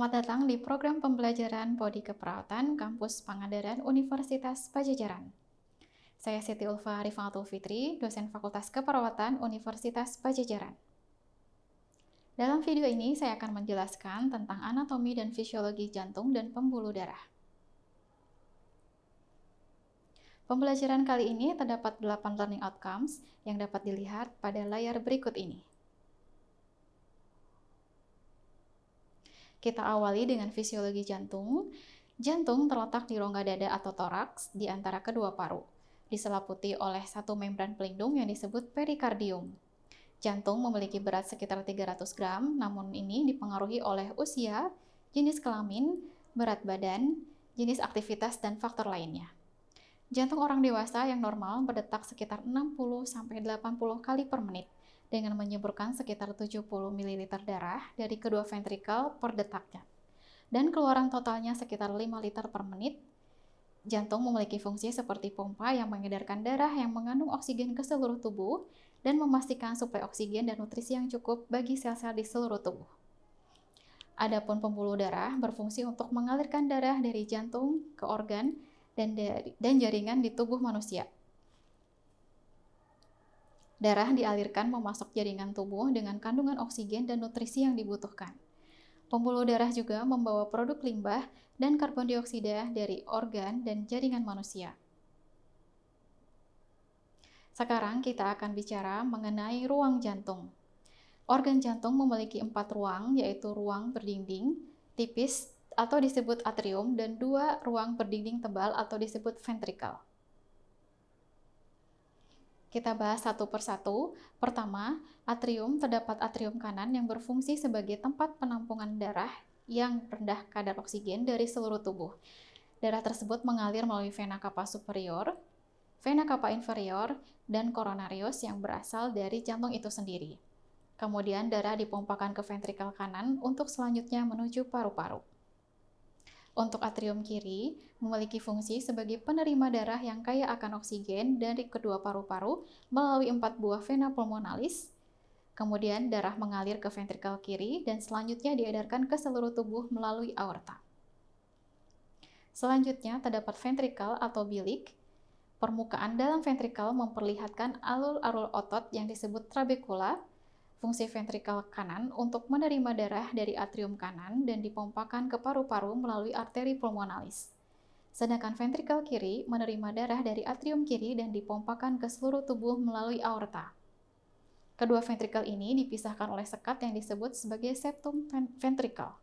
Selamat datang di program pembelajaran Prodi Keperawatan Kampus Pangandaran Universitas Padjadjaran. Saya Siti Ulfa Rifatul Fitri, dosen Fakultas Keperawatan Universitas Padjadjaran. Dalam video ini saya akan menjelaskan tentang anatomi dan fisiologi jantung dan pembuluh darah. Pembelajaran kali ini terdapat 8 learning outcomes yang dapat dilihat pada layar berikut ini. Kita awali dengan fisiologi jantung. Jantung terletak di rongga dada atau toraks di antara kedua paru, diselimuti oleh satu membran pelindung yang disebut perikardium. Jantung memiliki berat sekitar 300 gram, namun ini dipengaruhi oleh usia, jenis kelamin, berat badan, jenis aktivitas, dan faktor lainnya. Jantung orang dewasa yang normal berdetak sekitar 60-80 kali per menit, dengan menyemburkan sekitar 70 ml darah dari kedua ventrikel per detaknya, dan keluaran totalnya sekitar 5 liter per menit. Jantung memiliki fungsi seperti pompa yang mengedarkan darah yang mengandung oksigen ke seluruh tubuh dan memastikan suplai oksigen dan nutrisi yang cukup bagi sel-sel di seluruh tubuh. Adapun pembuluh darah berfungsi untuk mengalirkan darah dari jantung ke organ dan jaringan di tubuh manusia. Darah dialirkan memasuk jaringan tubuh dengan kandungan oksigen dan nutrisi yang dibutuhkan. Pembuluh darah juga membawa produk limbah dan karbon dioksida dari organ dan jaringan manusia. Sekarang kita akan bicara mengenai ruang jantung. Organ jantung memiliki 4 ruang, yaitu ruang berdinding tipis atau disebut atrium, dan 2 ruang berdinding tebal atau disebut ventrikel. Kita bahas satu persatu. Pertama, atrium. Terdapat atrium kanan yang berfungsi sebagai tempat penampungan darah yang rendah kadar oksigen dari seluruh tubuh. Darah tersebut mengalir melalui vena cava superior, vena cava inferior, dan coronarius yang berasal dari jantung itu sendiri. Kemudian darah dipompakan ke ventrikel kanan untuk selanjutnya menuju paru-paru. Untuk atrium kiri, memiliki fungsi sebagai penerima darah yang kaya akan oksigen dari kedua paru-paru melalui 4 buah vena pulmonalis. Kemudian darah mengalir ke ventrikel kiri dan selanjutnya diedarkan ke seluruh tubuh melalui aorta. Selanjutnya terdapat ventrikel atau bilik. Permukaan dalam ventrikel memperlihatkan alur-alur otot yang disebut trabekula. Fungsi ventrikel kanan untuk menerima darah dari atrium kanan dan dipompakan ke paru-paru melalui arteri pulmonalis. Sedangkan ventrikel kiri menerima darah dari atrium kiri dan dipompakan ke seluruh tubuh melalui aorta. Kedua ventrikel ini dipisahkan oleh sekat yang disebut sebagai septum ventrikel.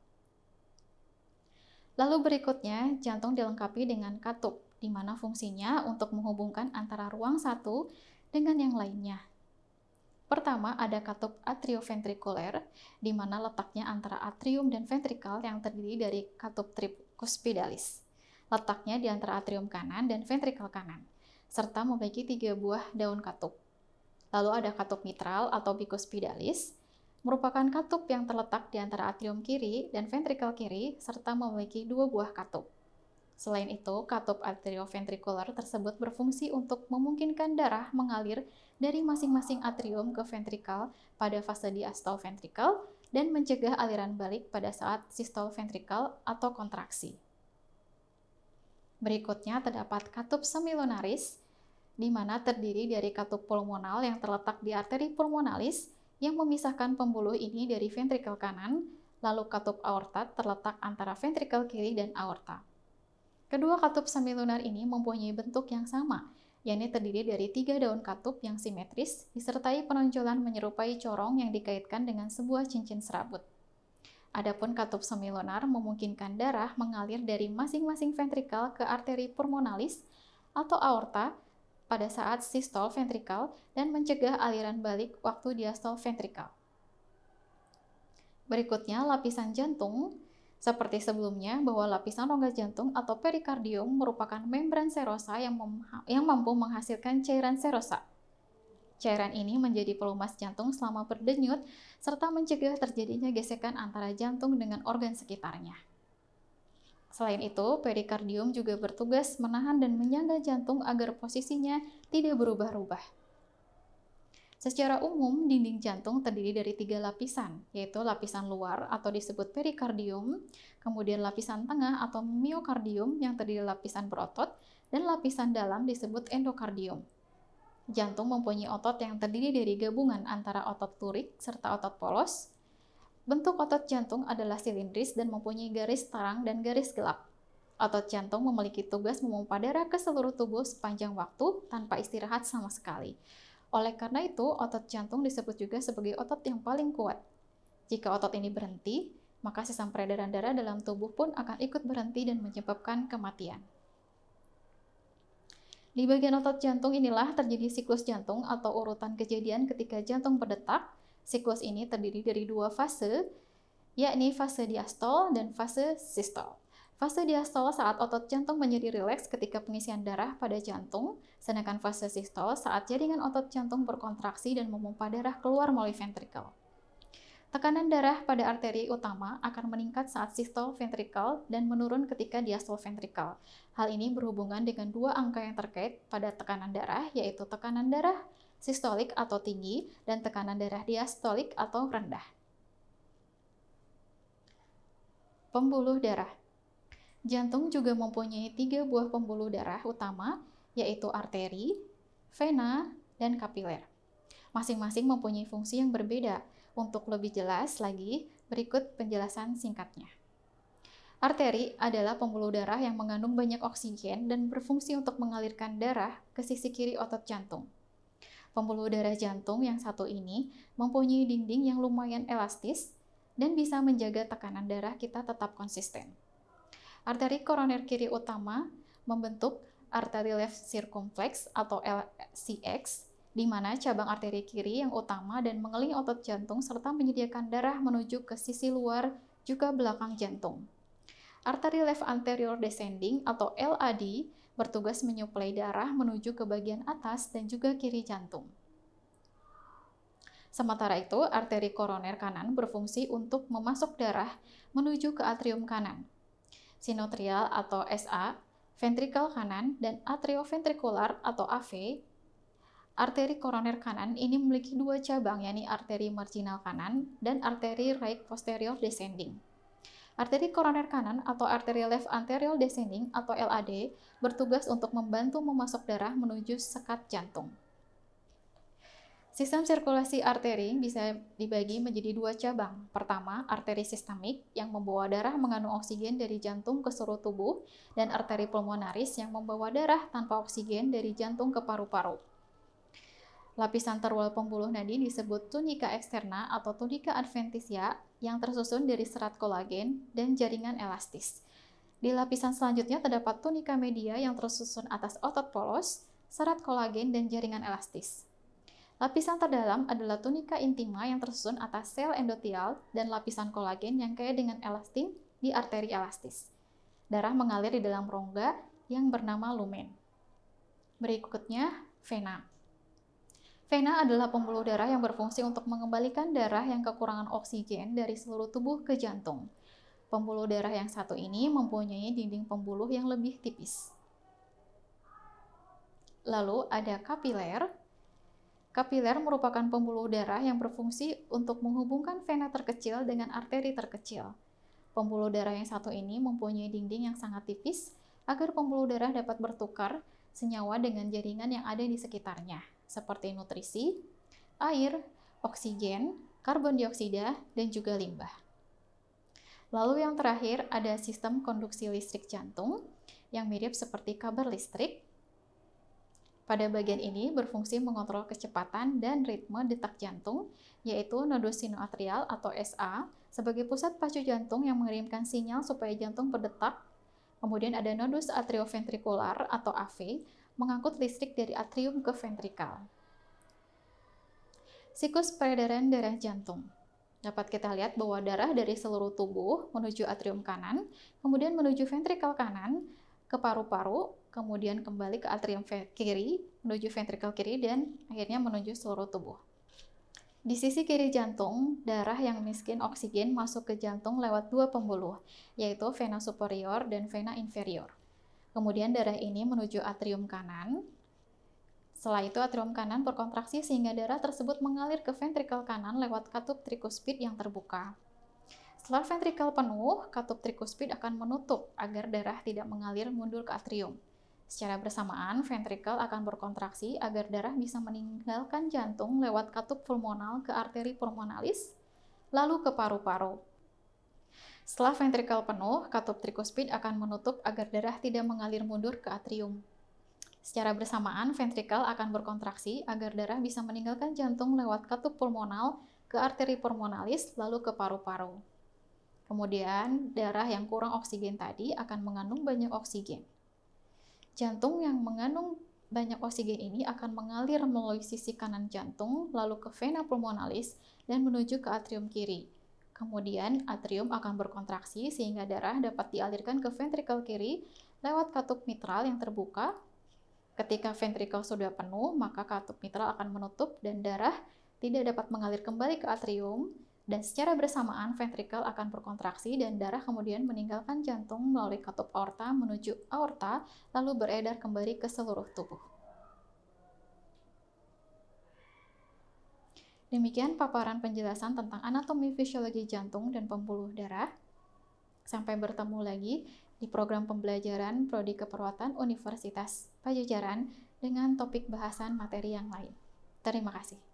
Lalu berikutnya, jantung dilengkapi dengan katup, di mana fungsinya untuk menghubungkan antara ruang satu dengan yang lainnya. Pertama, ada katup atrioventrikuler, di mana letaknya antara atrium dan ventrikel yang terdiri dari katup tricuspidalis. Letaknya di antara atrium kanan dan ventrikel kanan, serta memiliki 3 buah daun katup. Lalu ada katup mitral atau bicuspidalis, merupakan katup yang terletak di antara atrium kiri dan ventrikel kiri, serta memiliki 2 buah katup. Selain itu, katup atrioventrikuler tersebut berfungsi untuk memungkinkan darah mengalir dari masing-masing atrium ke ventrikel pada fase diastol ventrikel dan mencegah aliran balik pada saat sistol ventrikel atau kontraksi. Berikutnya terdapat katup semilunaris, di mana terdiri dari katup pulmonal yang terletak di arteri pulmonalis yang memisahkan pembuluh ini dari ventrikel kanan, lalu katup aorta terletak antara ventrikel kiri dan aorta. Kedua katup semilunar ini mempunyai bentuk yang sama, yakni terdiri dari 3 daun katup yang simetris, disertai penonjolan menyerupai corong yang dikaitkan dengan sebuah cincin serabut. Adapun katup semilunar memungkinkan darah mengalir dari masing-masing ventrikel ke arteri pulmonalis atau aorta pada saat sistol ventrikel dan mencegah aliran balik waktu diastol ventrikel. Berikutnya, lapisan jantung. Seperti sebelumnya, bahwa lapisan rongga jantung atau perikardium merupakan membran serosa yang mampu menghasilkan cairan serosa. Cairan ini menjadi pelumas jantung selama berdenyut, serta mencegah terjadinya gesekan antara jantung dengan organ sekitarnya. Selain itu, perikardium juga bertugas menahan dan menyangga jantung agar posisinya tidak berubah-ubah. Secara umum, dinding jantung terdiri dari 3 lapisan, yaitu lapisan luar atau disebut perikardium, kemudian lapisan tengah atau miokardium yang terdiri dari lapisan berotot, dan lapisan dalam disebut endokardium. Jantung mempunyai otot yang terdiri dari gabungan antara otot lurik serta otot polos. Bentuk otot jantung adalah silindris dan mempunyai garis terang dan garis gelap. Otot jantung memiliki tugas memompa darah ke seluruh tubuh sepanjang waktu tanpa istirahat sama sekali. Oleh karena itu, otot jantung disebut juga sebagai otot yang paling kuat. Jika otot ini berhenti, maka sistem peredaran darah dalam tubuh pun akan ikut berhenti dan menyebabkan kematian. Di bagian otot jantung inilah terjadi siklus jantung atau urutan kejadian ketika jantung berdetak. Siklus ini terdiri dari 2 fase, yakni fase diastol dan fase sistol. Fase diastol saat otot jantung menjadi rileks ketika pengisian darah pada jantung, sedangkan fase sistol saat jaringan otot jantung berkontraksi dan memompa darah keluar melalui ventrikel. Tekanan darah pada arteri utama akan meningkat saat sistol ventrikel dan menurun ketika diastol ventrikel. Hal ini berhubungan dengan 2 angka yang terkait pada tekanan darah, yaitu tekanan darah sistolik atau tinggi dan tekanan darah diastolik atau rendah. Pembuluh darah. Jantung juga mempunyai 3 buah pembuluh darah utama, yaitu arteri, vena, dan kapiler. Masing-masing mempunyai fungsi yang berbeda. Untuk lebih jelas lagi, berikut penjelasan singkatnya. Arteri adalah pembuluh darah yang mengandung banyak oksigen dan berfungsi untuk mengalirkan darah ke sisi kiri otot jantung. Pembuluh darah jantung yang satu ini mempunyai dinding yang lumayan elastis dan bisa menjaga tekanan darah kita tetap konsisten. Arteri koroner kiri utama membentuk arteri left circumflex atau LCX, di mana cabang arteri kiri yang utama dan mengelilingi otot jantung serta menyediakan darah menuju ke sisi luar juga belakang jantung. Arteri left anterior descending atau LAD bertugas menyuplai darah menuju ke bagian atas dan juga kiri jantung. Sementara itu, arteri koroner kanan berfungsi untuk memasok darah menuju ke atrium kanan. Sinoatrial atau SA, ventrikel kanan, dan atrioventrikular atau AV. Arteri koroner kanan ini memiliki 2 cabang, yakni arteri marginal kanan dan arteri right posterior descending. Arteri koroner kanan atau arteri left anterior descending atau LAD bertugas untuk membantu memasok darah menuju sekat jantung. Sistem sirkulasi arteri bisa dibagi menjadi 2 cabang. Pertama, arteri sistemik yang membawa darah mengandung oksigen dari jantung ke seluruh tubuh, dan arteri pulmonaris yang membawa darah tanpa oksigen dari jantung ke paru-paru. Lapisan terwal pembuluh nadi disebut tunika eksterna atau tunika adventitia yang tersusun dari serat kolagen dan jaringan elastis. Di lapisan selanjutnya terdapat tunika media yang tersusun atas otot polos, serat kolagen, dan jaringan elastis. Lapisan terdalam adalah tunika intima yang tersusun atas sel endotelial dan lapisan kolagen yang kaya dengan elastin di arteri elastis. Darah mengalir di dalam rongga yang bernama lumen. Berikutnya, vena. Vena adalah pembuluh darah yang berfungsi untuk mengembalikan darah yang kekurangan oksigen dari seluruh tubuh ke jantung. Pembuluh darah yang satu ini mempunyai dinding pembuluh yang lebih tipis. Lalu ada kapiler. Kapiler merupakan pembuluh darah yang berfungsi untuk menghubungkan vena terkecil dengan arteri terkecil. Pembuluh darah yang satu ini mempunyai dinding yang sangat tipis agar pembuluh darah dapat bertukar senyawa dengan jaringan yang ada di sekitarnya, seperti nutrisi, air, oksigen, karbon dioksida, dan juga limbah. Lalu yang terakhir ada sistem konduksi listrik jantung yang mirip seperti kabel listrik. Pada bagian ini berfungsi mengontrol kecepatan dan ritme detak jantung, yaitu nodus sinoatrial atau SA sebagai pusat pacu jantung yang mengirimkan sinyal supaya jantung berdetak. Kemudian ada nodus atrioventrikular atau AV, mengangkut listrik dari atrium ke ventrikel. Siklus peredaran darah jantung. Dapat kita lihat bahwa darah dari seluruh tubuh menuju atrium kanan, kemudian menuju ventrikel kanan, ke paru-paru, kemudian kembali ke atrium kiri, menuju ventrikel kiri, dan akhirnya menuju seluruh tubuh. Di sisi kiri jantung, darah yang miskin oksigen masuk ke jantung lewat 2 pembuluh, yaitu vena superior dan vena inferior. Kemudian darah ini menuju atrium kanan, Setelah itu atrium kanan berkontraksi sehingga darah tersebut mengalir ke ventrikel kanan lewat katup trikuspid yang terbuka. Setelah ventrikel penuh, katup trikuspid akan menutup agar darah tidak mengalir mundur ke atrium. Secara bersamaan, ventrikel akan berkontraksi agar darah bisa meninggalkan jantung lewat katup pulmonal ke arteri pulmonalis, lalu ke paru-paru. Setelah ventrikel penuh, katup trikuspid akan menutup agar darah tidak mengalir mundur ke atrium. Secara bersamaan, ventrikel akan berkontraksi agar darah bisa meninggalkan jantung lewat katup pulmonal ke arteri pulmonalis, lalu ke paru-paru. Kemudian, darah yang kurang oksigen tadi akan mengandung banyak oksigen. Jantung yang mengandung banyak oksigen ini akan mengalir melalui sisi kanan jantung, lalu ke vena pulmonalis, dan menuju ke atrium kiri. Kemudian, atrium akan berkontraksi sehingga darah dapat dialirkan ke ventrikel kiri lewat katup mitral yang terbuka. Ketika ventrikel sudah penuh, maka katup mitral akan menutup dan darah tidak dapat mengalir kembali ke atrium, dan secara bersamaan ventrikel akan berkontraksi dan darah kemudian meninggalkan jantung melalui katup aorta menuju aorta, lalu beredar kembali ke seluruh tubuh. Demikian paparan penjelasan tentang anatomi fisiologi jantung dan pembuluh darah. Sampai bertemu lagi di program pembelajaran Prodi Keperawatan Universitas Pajajaran dengan topik bahasan materi yang lain. Terima kasih.